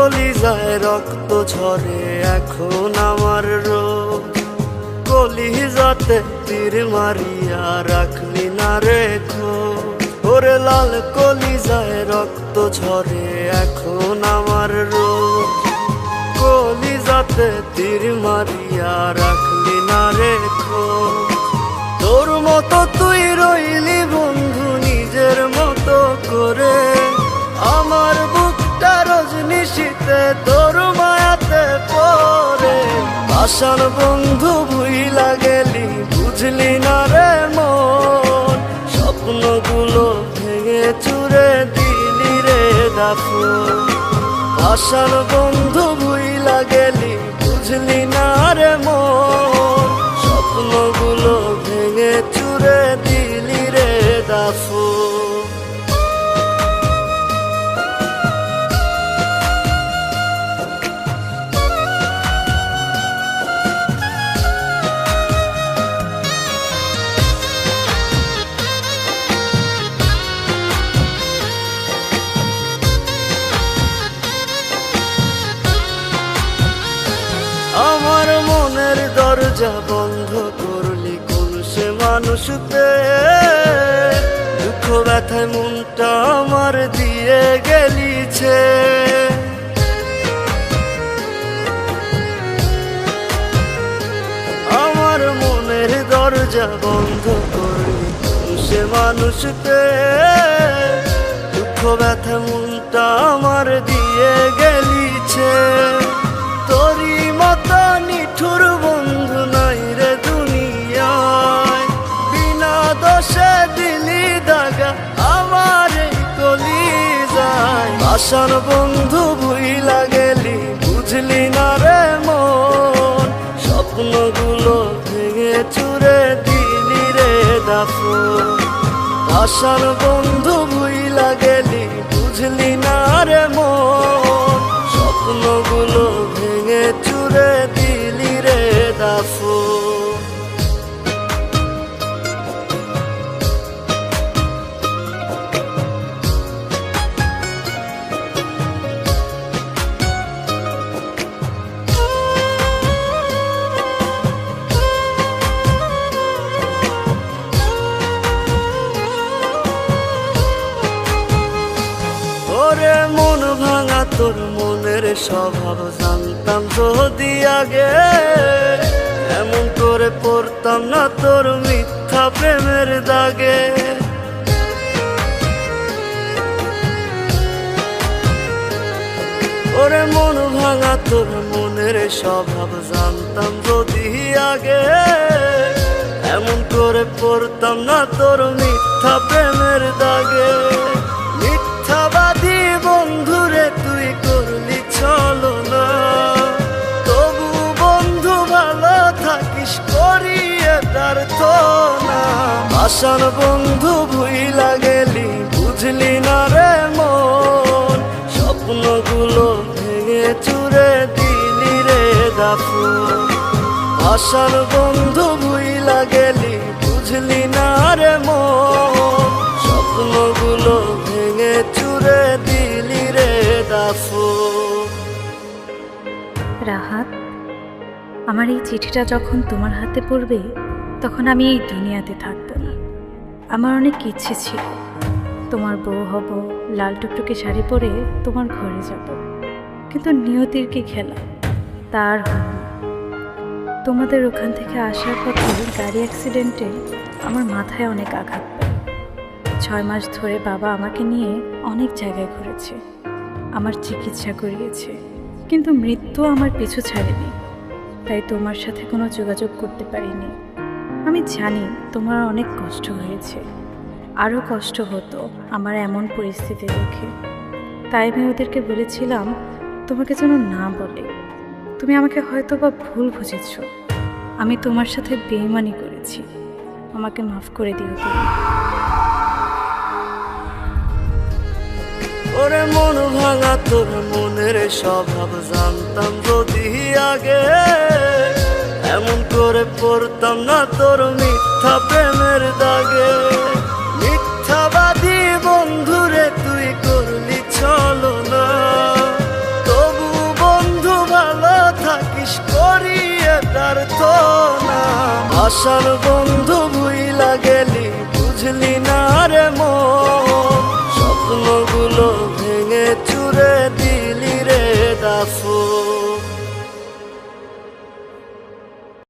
কলিজায় রক্ত ঝরে এখন আমার রোগ, কলিজাতে তীর মারিয়া রাখলি না রেখো। ওরে লাল কলিজায় রক্ত ঝরে এখন আমার রোগ, কলিজাতে তীর মারিয়া রাখলি না রেখো। তোর মতো তুই রইলি বন্ধু নিজের মতো করে, আমার বুকটা রজনিশীতে তোর মায়াতে পড়ে। আশার বন্ধু ভুইলা গেলি বুঝলি না রে মন, স্বপ্নগুলো ভেঙে চুরে দিলি রে দাফন। আশার বন্ধু ভুইলা গেলি বুঝলি না রে মন, স্বপ্নগুলো ভেঙে চুরে দিলি রে দাফন। আমার মনের দরজা বন্ধ করলি কোন সে মানুষতে, দুঃখ ব্যথায় মনটা আমার দিয়ে গেলিছে। আমার মনের দরজা বন্ধ করলি কোন সে মানুষতে, দুঃখ ব্যথায় মনটা আমার দিয়ে গেলিছে। তোরি মতো নিঠুর বন্ধু নাই রে দুনিয়ায়, বিনা দোষে দিলি দাগা আমার এই কলিজায়। আশার বন্ধু ভুইলা গেলি বুঝলি না রে মন, স্বপ্নগুলো ভেঙে চুরে দিলি রে দাফন। আশার বন্ধু ভুইলা গেলি বুঝলি না রে মন, স্বপ্নগুলো ভেঙে চুরে দিলি রে দাফন। ওরে মন ভাঙা তোর মনের স্বভাব জানতাম যদি আগে, এমন করে পড়তাম না তোর মিথ্যা প্রেমের দাগে। ওরে মন ভাঙা তোর মনের স্বভাব জানতাম যদি আগে, এমন করে পড়তাম না তোর মিথ্যা প্রেমের দাগে। মিথ্যাবাদী বন্ধুরে তুই করলি ছলনা, তবু বন্ধু ভালো থাকিস করিয়ে তার না। আশার বন্ধু ভুইলা গেলি বুঝলি না রে মন, স্বপ্নগুলো ভেঙে চুরে দিলি রে দাফন। আশার বন্ধু ভুইলা গেলি বুঝলি না রে মন, স্বপ্নগুলো ভেঙে চুরে দিলি রে দাফন। রাহাত, আমার এই চিঠিটা যখন তোমার হাতে পড়বে তখন আমি এই দুনিয়াতে থাকবো না। আমার অনেক ইচ্ছে ছিল তোমার বউ হব, লাল টুকটুকে শাড়ি পরে তোমার ঘরে যাব, কিন্তু নিয়তির কি খেলা, তার হল না। তোমাদের ওখান থেকে আসার পথে গাড়ি অ্যাক্সিডেন্টে আমার মাথায় অনেক আঘাত পায়। 6 মাস ধরে বাবা আমাকে নিয়ে অনেক জায়গায় ঘুরেছে, আমার চিকিৎসা করিয়েছে, কিন্তু মৃত্যু আমার পিছু ছাড়েনি। তাই তোমার সাথে কোনো যোগাযোগ করতে পারিনি। আমি জানি তোমার অনেক কষ্ট হয়েছে, আরও কষ্ট হতো আমার এমন পরিস্থিতি দেখে। তাই আমি ওদেরকে বলেছিলাম তোমাকে যেন না বলে। তুমি আমাকে হয়তো বা ভুল বুঝেছ, আমি তোমার সাথে বেইমানি করেছি, আমাকে মাফ করে দিও তুমি। ওরে মন ভাঙা তোর মনের স্বভাব জানতাম যদি আগে, এমন করে পড়তাম না তোর মিথ্যা প্রেমের দাগে। মিথ্যাবাদী বন্ধুরে তুই করলি ছলনা, তবু আশার বন্ধু ভুইলা গেলি, বুঝলি না রে মন, স্বপ্নগুলো ভেঙে চুরে দিলি রে দাফন।